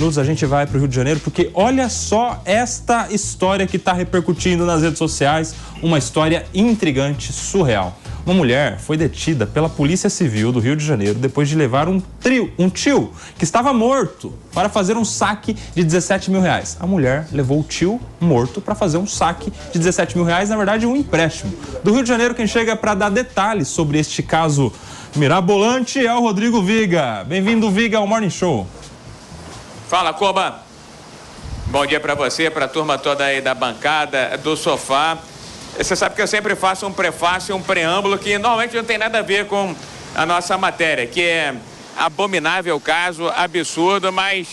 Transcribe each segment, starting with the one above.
A gente vai para o Rio de Janeiro porque olha só esta história que está repercutindo nas redes sociais, uma história intrigante, surreal. Uma mulher foi detida pela Polícia Civil do Rio de Janeiro depois de levar um tio que estava morto para fazer um saque de 17 mil reais. A mulher levou o tio morto para fazer um saque de 17 mil reais, na verdade um empréstimo. Do Rio de Janeiro, quem chega para dar detalhes sobre este caso mirabolante é o Rodrigo Viga. Bem-vindo, Viga, ao Morning Show. Fala, Coba. Bom dia para você, para a turma toda aí da bancada, do sofá. Você sabe que eu sempre faço um prefácio, um preâmbulo que normalmente não tem nada a ver com a nossa matéria, que é abominável o caso, absurdo, mas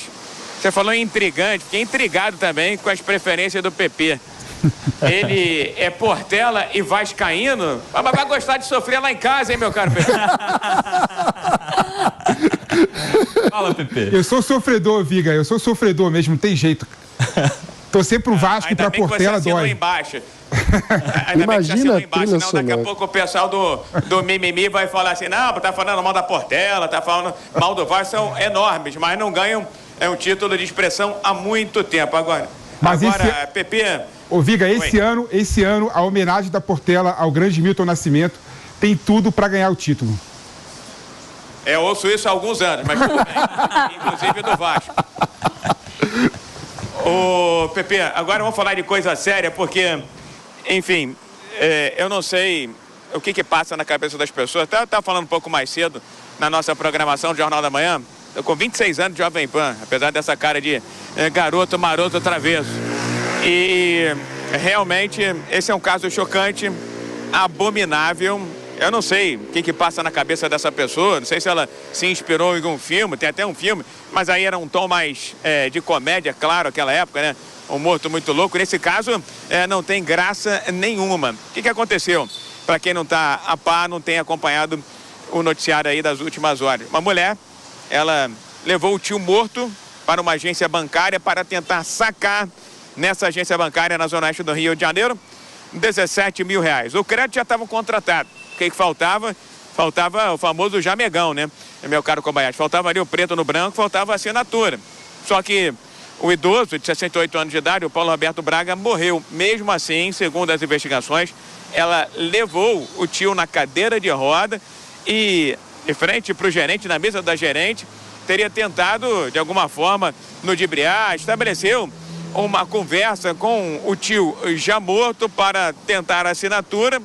você falou em intrigante, fiquei intrigado também com as preferências do PP. Ele é Portela e vascaíno, mas vai gostar de sofrer lá em casa, hein, meu caro PP? Fala, PP. Eu sou sofredor, Viga, eu sou sofredor mesmo, não tem jeito. Torcer pro Vasco e pra Portela dói. Embaixo. Imagina embaixo, não, daqui a pouco o pessoal do mimimi vai falar assim, não, tá falando mal da Portela, tá falando mal do Vasco, são enormes, mas não ganham um título de expressão há muito tempo. Agora, PP... Ô, Viga, esse ano, a homenagem da Portela ao grande Milton Nascimento tem tudo pra ganhar o título. Eu ouço isso há alguns anos, mas tudo bem. Inclusive do Vasco. Ô, PP, agora vamos falar de coisa séria, porque, enfim, eu não sei o que passa na cabeça das pessoas. Eu estava falando um pouco mais cedo na nossa programação do Jornal da Manhã. Eu com 26 anos de Jovem Pan, apesar dessa cara de garoto, maroto, travesso. E realmente esse é um caso chocante, abominável. Eu não sei o que passa na cabeça dessa pessoa, não sei se ela se inspirou em algum filme, tem até um filme, mas aí era um tom mais de comédia, claro, aquela época, né? Um morto muito louco. Nesse caso, não tem graça nenhuma. O que aconteceu? Para quem não está a par, não tem acompanhado o noticiário aí das últimas horas. Uma mulher, ela levou o tio morto para uma agência bancária para tentar sacar nessa agência bancária na Zona Oeste do Rio de Janeiro 17 mil reais. O crédito já estava contratado. O que faltava? Faltava o famoso jamegão, né? Meu caro Kobayashi. Faltava ali o preto no branco, faltava a assinatura. Só que o idoso de 68 anos de idade, o Paulo Roberto Braga, morreu. Mesmo assim, segundo as investigações, ela levou o tio na cadeira de roda e, de frente para o gerente, na mesa da gerente, teria tentado, de alguma forma, ludibriar, estabeleceu uma conversa com o tio já morto para tentar a assinatura.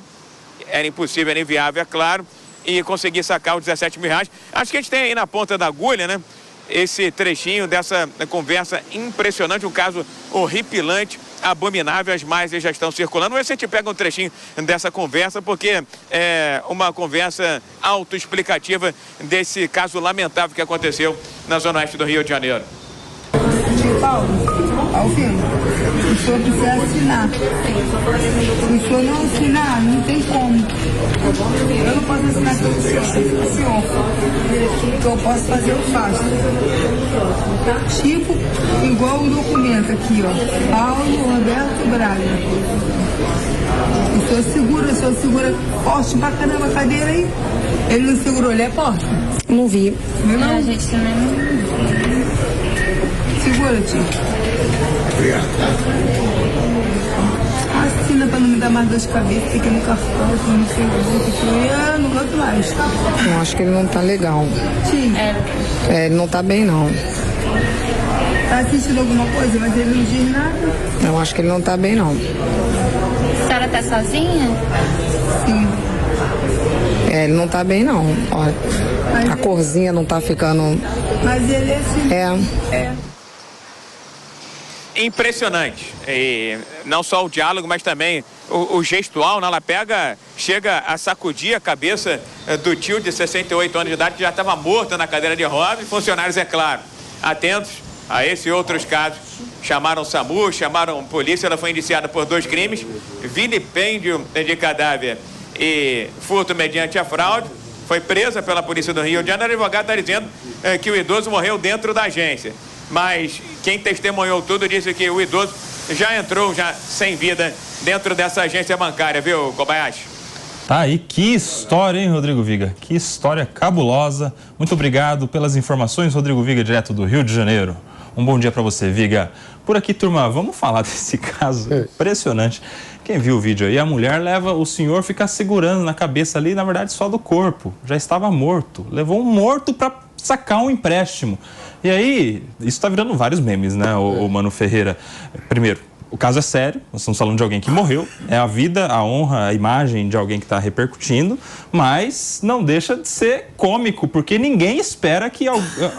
Era impossível, era inviável, é claro, e conseguir sacar os 17 mil reais. Acho que a gente tem aí na ponta da agulha, né? Esse trechinho dessa conversa impressionante, um caso horripilante, abominável, as imagens já estão circulando. Vamos ver se a gente pega um trechinho dessa conversa, porque é uma conversa autoexplicativa desse caso lamentável que aconteceu na Zona Oeste do Rio de Janeiro. Paulo, Alvino, o senhor precisa assinar. Se o senhor não assinar, não tem como. Eu não posso assinar pelo senhor. O que eu posso fazer, eu faço. Tipo, igual o documento aqui, ó. Paulo Roberto Braga. O senhor segura forte pra caramba a cadeira aí. Ele não segurou, ele é forte? Não vi. Não? A gente também não viu. Segura, tio. Obrigado. Assina pra não me dar mais dor de cabeça, fica no cartão, não sei o que. Eu não gosto mais. Eu acho que ele não tá legal. Tio. Ele não tá bem, não. Tá assistindo alguma coisa, mas ele não diz nada? Eu acho que ele não tá bem, não. A senhora tá sozinha? Sim. Ele não tá bem, não. Ó, a corzinha não tá ficando... Mas ele é assim. Impressionante. E não só o diálogo, mas também o gestual, né? Ela chega a sacudir a cabeça do tio de 68 anos de idade, que já estava morto na cadeira de rodas. E funcionários, é claro, atentos a esse e outros casos. Chamaram SAMU, chamaram polícia. Ela foi indiciada por 2 crimes: vilipêndio de cadáver e furto mediante a fraude. Foi presa pela polícia do Rio de Janeiro. O advogado está dizendo que o idoso morreu dentro da agência. Mas quem testemunhou tudo disse que o idoso já entrou sem vida dentro dessa agência bancária, viu, Kobayashi? Tá aí, que história, hein, Rodrigo Viga? Que história cabulosa. Muito obrigado pelas informações, Rodrigo Viga, direto do Rio de Janeiro. Um bom dia para você, Viga. Por aqui, turma, vamos falar desse caso impressionante. Quem viu o vídeo aí, a mulher leva o senhor ficar segurando na cabeça ali, na verdade só do corpo. Já estava morto. Levou um morto para sacar um empréstimo. E aí, isso tá virando vários memes, né, o Mano Ferreira? Primeiro, o caso é sério, nós estamos falando de alguém que morreu, é a vida, a honra, a imagem de alguém que está repercutindo, mas não deixa de ser cômico, porque ninguém espera que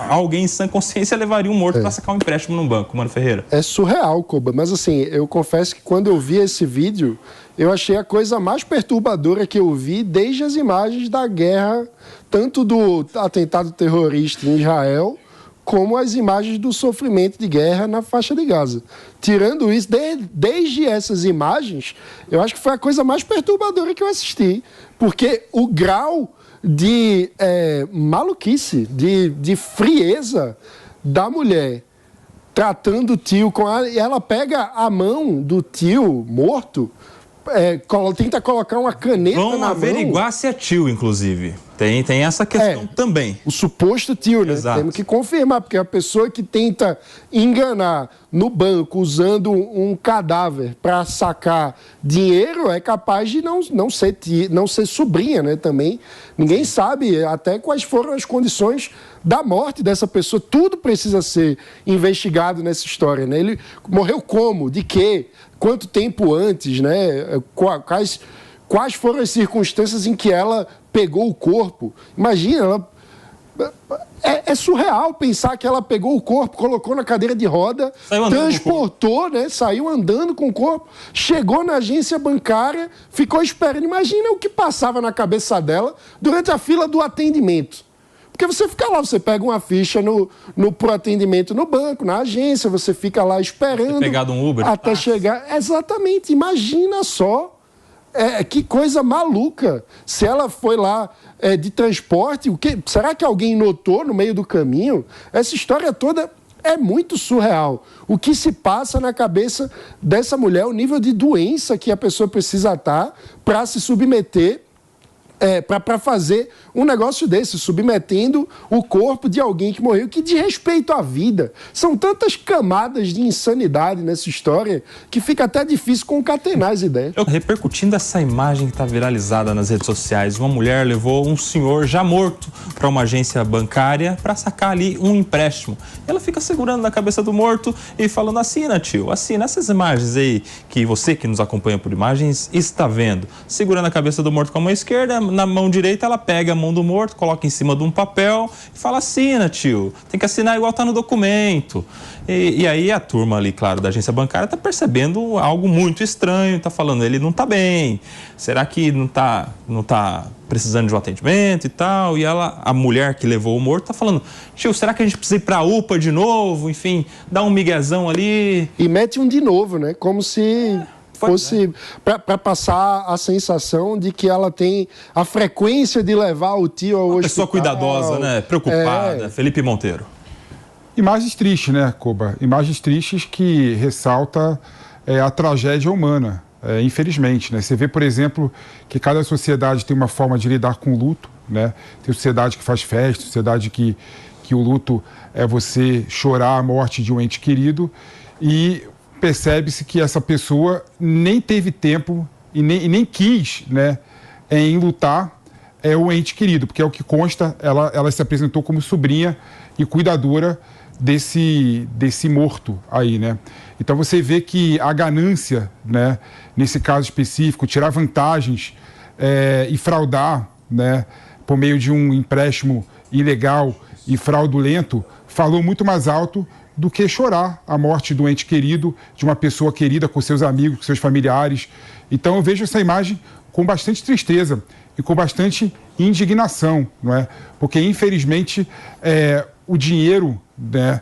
alguém em sã consciência levaria um morto para sacar um empréstimo no banco, Mano Ferreira. É surreal, Koba, mas assim, eu confesso que quando eu vi esse vídeo, eu achei a coisa mais perturbadora que eu vi desde as imagens da guerra, tanto do atentado terrorista em Israel, como as imagens do sofrimento de guerra na faixa de Gaza. Tirando isso, desde essas imagens, eu acho que foi a coisa mais perturbadora que eu assisti. Porque o grau de maluquice, de frieza da mulher tratando o tio com ela, e ela pega a mão do tio morto, tenta colocar uma caneta na mão. Vamos averiguar se é tio, inclusive. Tem essa questão também. O suposto tio, né? Exato. Temos que confirmar, porque a pessoa que tenta enganar no banco usando um cadáver para sacar dinheiro é capaz de não ser sobrinha, né? Também ninguém sabe até quais foram as condições da morte dessa pessoa. Tudo precisa ser investigado nessa história, né? Ele morreu como? De quê? Quanto tempo antes, né? Quais foram as circunstâncias em que ela pegou o corpo? Imagina, é surreal pensar que ela pegou o corpo, colocou na cadeira de roda, transportou, né? Saiu andando com o corpo, chegou na agência bancária, ficou esperando. Imagina o que passava na cabeça dela durante a fila do atendimento. Porque você fica lá, você pega uma ficha pro atendimento no banco, na agência, você fica lá esperando. Pegado um Uber até chegar. Exatamente, imagina só. Que coisa maluca. Se ela foi lá de transporte, será que alguém notou no meio do caminho? Essa história toda é muito surreal. O que se passa na cabeça dessa mulher, o nível de doença que a pessoa precisa estar para se submeter, para fazer um negócio desse, submetendo o corpo de alguém que morreu, que diz respeito à vida. São tantas camadas de insanidade nessa história que fica até difícil concatenar as ideias. Repercutindo essa imagem que está viralizada nas redes sociais, uma mulher levou um senhor já morto para uma agência bancária para sacar ali um empréstimo. Ela fica segurando na cabeça do morto e falando: assina, tio, assina. Essas imagens aí que você que nos acompanha por imagens está vendo. Segurando a cabeça do morto com a mão esquerda, na mão direita ela pega a mão do morto, coloca em cima de um papel e fala: assina, tio, tem que assinar igual tá no documento. E aí a turma ali, claro, da agência bancária tá percebendo algo muito estranho, tá falando, ele não tá bem, será que não tá precisando de um atendimento e tal? E a mulher que levou o morto tá falando: tio, será que a gente precisa ir pra UPA de novo? Enfim, dá um miguezão ali. E mete um de novo, né? Como se fosse para passar a sensação de que ela tem a frequência de levar o tio ao hospital. Pessoa cuidadosa, né? Preocupada. Felipe Monteiro. Imagens tristes, né, Koba? Imagens tristes que ressalta a tragédia humana, infelizmente, né? Você vê, por exemplo, que cada sociedade tem uma forma de lidar com o luto, né? Tem sociedade que faz festa, sociedade que o luto é você chorar a morte de um ente querido, e percebe-se que essa pessoa nem teve tempo e nem quis, né, em lutar o ente querido, porque é o que consta, ela se apresentou como sobrinha e cuidadora desse morto aí, né? Então você vê que a ganância, né, nesse caso específico, tirar vantagens e fraudar, né, por meio de um empréstimo ilegal e fraudulento, falou muito mais alto do que chorar a morte do ente querido, de uma pessoa querida, com seus amigos, com seus familiares. Então eu vejo essa imagem com bastante tristeza e com bastante indignação, não é? Porque infelizmente o dinheiro, né,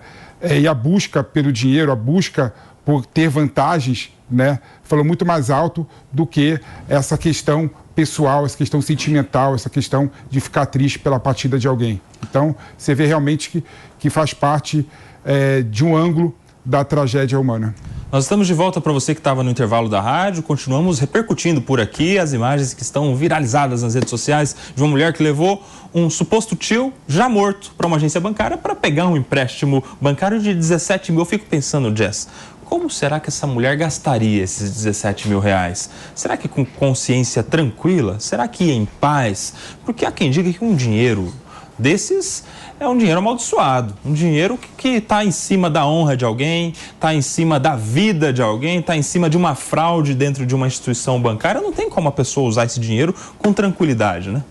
e a busca pelo dinheiro, a busca por ter vantagens, né, falou muito mais alto do que essa questão pessoal, essa questão sentimental, essa questão de ficar triste pela partida de alguém. Então você vê realmente que faz parte de um ângulo da tragédia humana. Nós estamos de volta para você que estava no intervalo da rádio. Continuamos repercutindo por aqui as imagens que estão viralizadas nas redes sociais de uma mulher que levou um suposto tio já morto para uma agência bancária para pegar um empréstimo bancário de 17 mil. Eu fico pensando, Jess, como será que essa mulher gastaria esses 17 mil reais? Será que com consciência tranquila? Será que em paz? Porque há quem diga que um dinheiro desses é um dinheiro amaldiçoado, um dinheiro que está em cima da honra de alguém, está em cima da vida de alguém, está em cima de uma fraude dentro de uma instituição bancária. Não tem como a pessoa usar esse dinheiro com tranquilidade, né?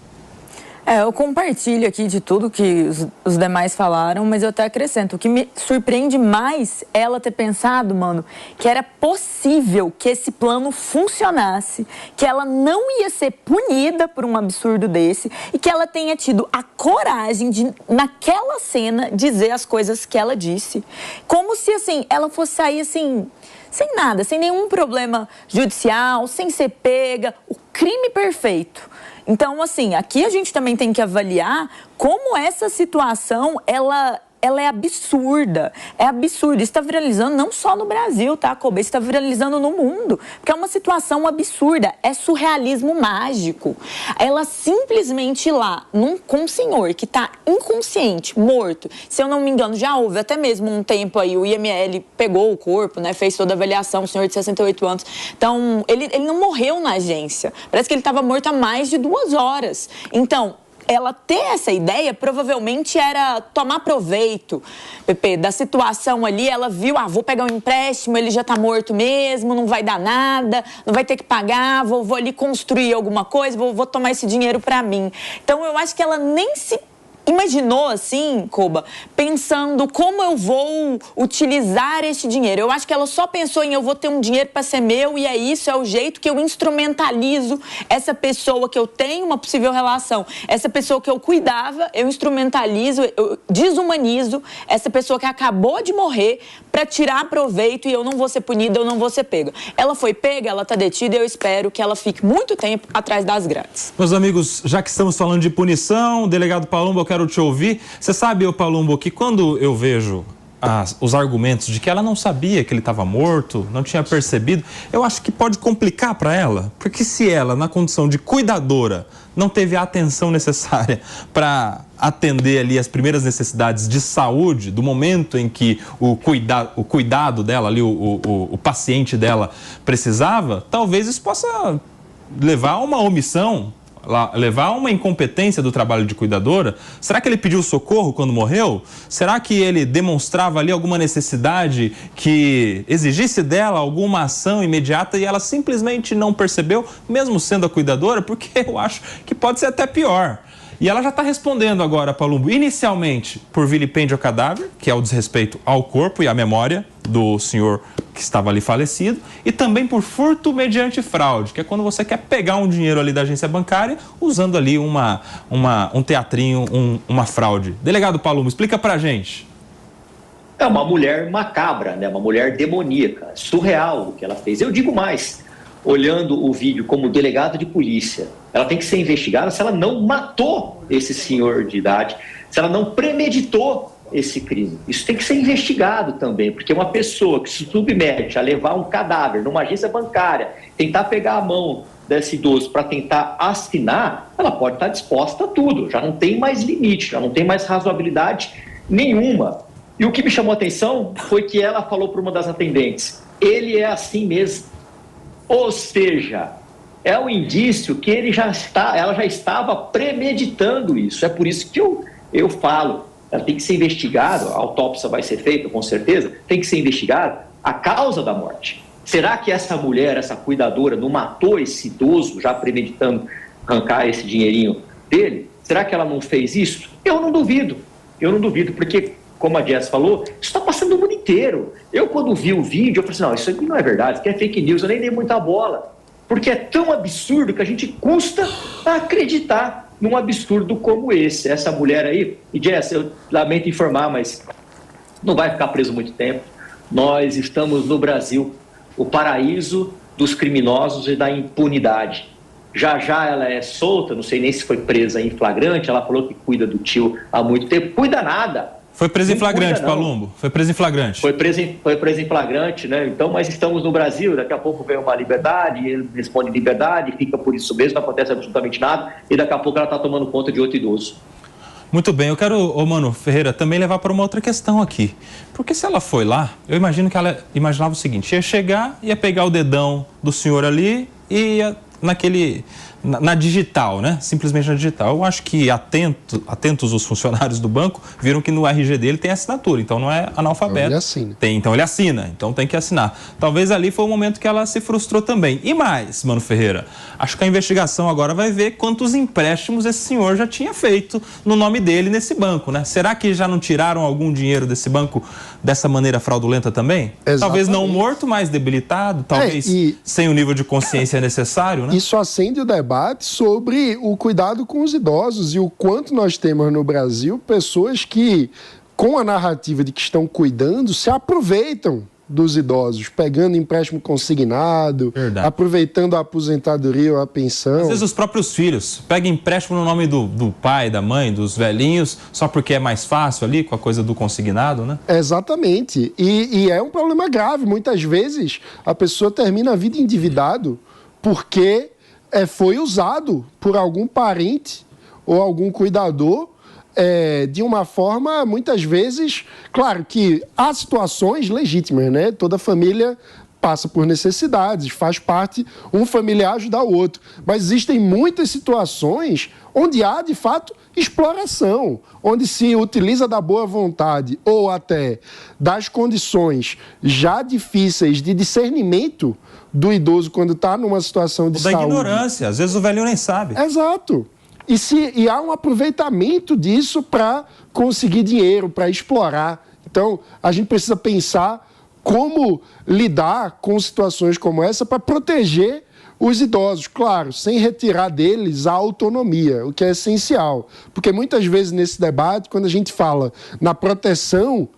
Eu compartilho aqui de tudo que os demais falaram, mas eu até acrescento. O que me surpreende mais é ela ter pensado, mano, que era possível que esse plano funcionasse, que ela não ia ser punida por um absurdo desse e que ela tenha tido a coragem de, naquela cena, dizer as coisas que ela disse. Como se, assim, ela fosse sair, assim, sem nada, sem nenhum problema judicial, sem ser pega, o crime perfeito. Então, assim, aqui a gente também tem que avaliar como essa situação, ela é absurda. É absurda. Isso está viralizando não só no Brasil, tá, Kobe? Isso está viralizando no mundo. Porque é uma situação absurda. É surrealismo mágico. Ela simplesmente lá, com um senhor que está inconsciente, morto. Se eu não me engano, já houve até mesmo um tempo aí, o IML pegou o corpo, né? Fez toda a avaliação, um senhor de 68 anos. Então, ele não morreu na agência. Parece que ele estava morto há mais de 2 horas. Então, ela ter essa ideia provavelmente era tomar proveito, Pepe, da situação ali. Ela viu, vou pegar um empréstimo, ele já tá morto mesmo, não vai dar nada, não vai ter que pagar, vou ali construir alguma coisa, vou tomar esse dinheiro pra mim. Então eu acho que ela nem se imaginou assim, Koba, pensando como eu vou utilizar este dinheiro. Eu acho que ela só pensou em eu vou ter um dinheiro para ser meu e é isso, é o jeito que eu instrumentalizo essa pessoa que eu tenho uma possível relação. Essa pessoa que eu cuidava, eu instrumentalizo, eu desumanizo essa pessoa que acabou de morrer para tirar proveito e eu não vou ser punida, eu não vou ser pega. Ela foi pega, ela está detida e eu espero que ela fique muito tempo atrás das grades. Meus amigos, já que estamos falando de punição, delegado Palumbo, eu quero te ouvir. Você sabe, Palumbo, que quando eu vejo os argumentos de que ela não sabia que ele estava morto, não tinha percebido, eu acho que pode complicar para ela, porque se ela, na condição de cuidadora, não teve a atenção necessária para atender ali as primeiras necessidades de saúde, do momento em que o cuidado dela, ali, o paciente dela precisava, talvez isso possa levar a uma omissão, levar a uma incompetência do trabalho de cuidadora. Será que ele pediu socorro quando morreu? Será que ele demonstrava ali alguma necessidade que exigisse dela alguma ação imediata e ela simplesmente não percebeu, mesmo sendo a cuidadora? Porque eu acho que pode ser até pior. E ela já está respondendo agora, Palumbo, inicialmente por vilipêndio ao cadáver, que é o desrespeito ao corpo e à memória do senhor que estava ali falecido, e também por furto mediante fraude, que é quando você quer pegar um dinheiro ali da agência bancária usando ali um teatrinho, uma fraude. Delegado Palumbo, explica pra gente. É uma mulher macabra, né? Uma mulher demoníaca, surreal o que ela fez. Eu digo mais, olhando o vídeo como delegado de polícia, ela tem que ser investigada se ela não matou esse senhor de idade, se ela não premeditou esse crime. Isso tem que ser investigado também, porque uma pessoa que se submete a levar um cadáver numa agência bancária, tentar pegar a mão desse idoso para tentar assinar, ela pode estar disposta a tudo, já não tem mais limite, já não tem mais razoabilidade nenhuma. E o que me chamou a atenção foi que ela falou para uma das atendentes, ele é assim mesmo. Ou seja, é um indício que ela já estava premeditando isso. É por isso que eu falo, ela tem que ser investigada, a autópsia vai ser feita com certeza, tem que ser investigada a causa da morte. Será que essa mulher, essa cuidadora, não matou esse idoso já premeditando arrancar esse dinheirinho dele? Será que ela não fez isso? Eu não duvido, porque, como a Jess falou, isso está passando no mundo inteiro. Eu, quando vi o vídeo, eu falei assim, não, isso aqui não é verdade, isso aqui é fake news, eu nem dei muita bola. Porque é tão absurdo que a gente custa a acreditar num absurdo como esse. Essa mulher aí, e Jess, eu lamento informar, mas não vai ficar preso muito tempo. Nós estamos no Brasil, o paraíso dos criminosos e da impunidade. Já ela é solta, não sei nem se foi presa em flagrante, ela falou que cuida do tio há muito tempo. Cuida nada, Foi preso em flagrante, Palumbo? Foi preso em flagrante. Foi preso em flagrante, né? Então, mas estamos no Brasil, daqui a pouco vem uma liberdade, ele responde liberdade, fica por isso mesmo, não acontece absolutamente nada, e daqui a pouco ela está tomando conta de outro idoso. Muito bem, eu quero, Mano Ferreira, também levar para uma outra questão aqui. Porque se ela foi lá, eu imagino que ela imaginava o seguinte, ia chegar, ia pegar o dedão do senhor ali e ia na digital, né? Simplesmente na digital. Eu acho que atentos os funcionários do banco viram que no RG dele tem assinatura, então não é analfabeto. Ele assina. Então ele assina, então tem que assinar. Talvez ali foi o momento que ela se frustrou também. E mais, Mano Ferreira, acho que a investigação agora vai ver quantos empréstimos esse senhor já tinha feito no nome dele nesse banco, né? Será que já não tiraram algum dinheiro desse banco dessa maneira fraudulenta também? Exatamente. Talvez não morto, mas debilitado, talvez sem o nível de consciência necessário, né? Isso acende o debate sobre o cuidado com os idosos e o quanto nós temos no Brasil pessoas que, com a narrativa de que estão cuidando, se aproveitam dos idosos, pegando empréstimo consignado, aproveitando a aposentadoria ou a pensão. Às vezes os próprios filhos pegam empréstimo no nome do pai, da mãe, dos velhinhos, só porque é mais fácil ali com a coisa do consignado, né? Exatamente. E é um problema grave. Muitas vezes a pessoa termina a vida endividado porque foi usado por algum parente ou algum cuidador de uma forma, muitas vezes, claro que há situações legítimas, né? Toda família passa por necessidades, faz parte, um familiar ajudar o outro. Mas existem muitas situações onde há, de fato, exploração, onde se utiliza da boa vontade ou até das condições já difíceis de discernimento do idoso quando está numa situação de saúde. Da ignorância, às vezes o velho nem sabe. Exato. E há um aproveitamento disso para conseguir dinheiro, para explorar. Então, a gente precisa pensar como lidar com situações como essa para proteger os idosos, claro, sem retirar deles a autonomia, o que é essencial. Porque muitas vezes nesse debate, quando a gente fala na proteção,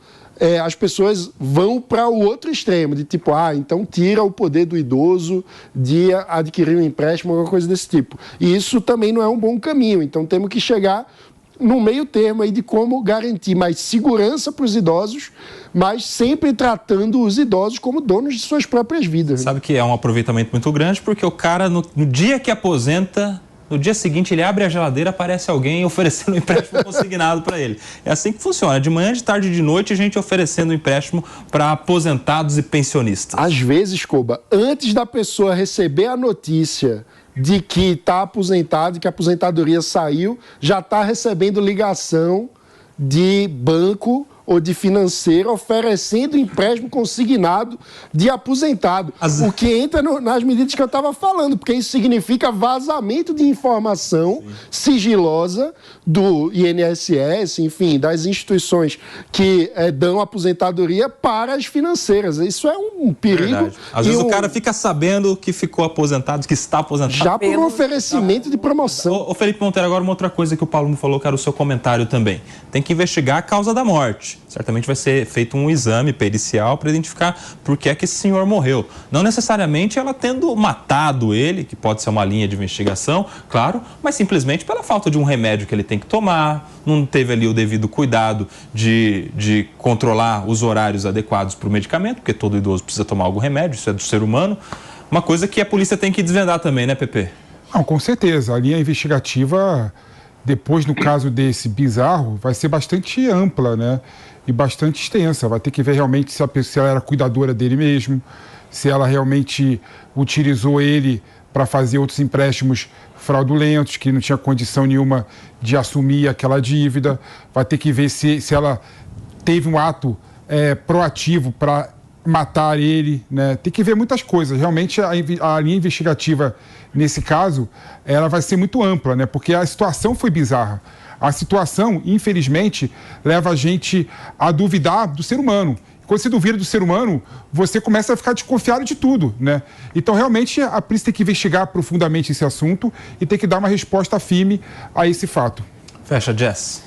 as pessoas vão para o outro extremo, de tipo, então tira o poder do idoso de adquirir um empréstimo, alguma coisa desse tipo. E isso também não é um bom caminho, então temos que chegar no meio termo aí de como garantir mais segurança para os idosos, mas sempre tratando os idosos como donos de suas próprias vidas. Sabe que é um aproveitamento muito grande, porque o cara, no dia que aposenta, no dia seguinte ele abre a geladeira, aparece alguém oferecendo um empréstimo consignado para ele. É assim que funciona. De manhã, de tarde e de noite, a gente oferecendo um empréstimo para aposentados e pensionistas. Às vezes, Koba, antes da pessoa receber a notícia de que está aposentado, que a aposentadoria saiu, já está recebendo ligação de banco ou de financeira oferecendo empréstimo consignado de aposentado. O que entra nas medidas que eu estava falando, porque isso significa vazamento de informação sigilosa do INSS, enfim, das instituições que dão aposentadoria para as financeiras. Isso é um perigo. Verdade. Às vezes o cara fica sabendo que ficou aposentado, que está aposentado. Já por um oferecimento de promoção. Ô Felipe Monteiro, agora uma outra coisa que o Paulo me falou, que era o seu comentário também. Tem que investigar a causa da morte. Certamente vai ser feito um exame pericial para identificar por que é que esse senhor morreu. Não necessariamente ela tendo matado ele, que pode ser uma linha de investigação, claro, mas simplesmente pela falta de um remédio que ele tem que tomar, não teve ali o devido cuidado de controlar os horários adequados para o medicamento, porque todo idoso precisa tomar algum remédio, isso é do ser humano. Uma coisa que a polícia tem que desvendar também, né, Pepe? Não, com certeza. A linha investigativa, depois no caso desse bizarro, vai ser bastante ampla, né? E bastante extensa. Vai ter que ver realmente se ela era cuidadora dele mesmo, se ela realmente utilizou ele para fazer outros empréstimos fraudulentos, que não tinha condição nenhuma de assumir aquela dívida. Vai ter que ver se ela teve um ato proativo para matar ele, né? Tem que ver muitas coisas. Realmente a linha investigativa, nesse caso, ela vai ser muito ampla, né? Porque a situação foi bizarra. A situação, infelizmente, leva a gente a duvidar do ser humano. Quando você duvida do ser humano, você começa a ficar desconfiado de tudo, né? Então, realmente, a polícia tem que investigar profundamente esse assunto e tem que dar uma resposta firme a esse fato. Fecha, Jess.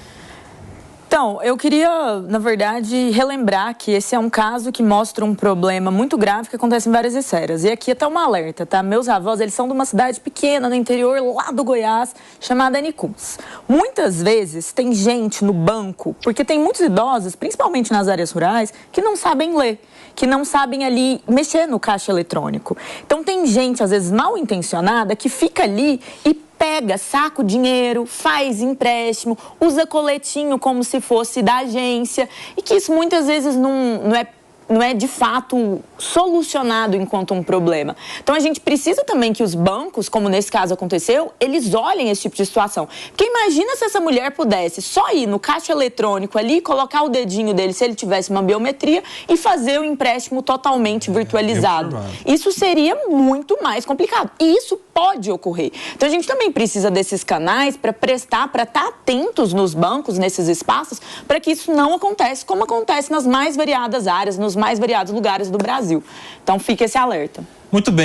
Então, eu queria, na verdade, relembrar que esse é um caso que mostra um problema muito grave que acontece em várias esferas. E aqui até uma alerta, tá? Meus avós, eles são de uma cidade pequena no interior, lá do Goiás, chamada Anicuns. Muitas vezes tem gente no banco, porque tem muitos idosos, principalmente nas áreas rurais, que não sabem ler, que não sabem ali mexer no caixa eletrônico. Então tem gente, às vezes, mal intencionada, que fica ali e pega, saca o dinheiro, faz empréstimo, usa coletinho como se fosse da agência, e que isso muitas vezes não é de fato solucionado enquanto um problema. Então a gente precisa também que os bancos, como nesse caso aconteceu, eles olhem esse tipo de situação. Porque imagina se essa mulher pudesse só ir no caixa eletrônico ali, colocar o dedinho dele, se ele tivesse uma biometria, e fazer o empréstimo totalmente virtualizado. Isso seria muito mais complicado. E isso pode ocorrer. Então a gente também precisa desses canais para estar atentos nos bancos, nesses espaços, para que isso não aconteça como acontece nas mais variadas áreas, nos mais variados lugares do Brasil. Então fica esse alerta. Muito bem.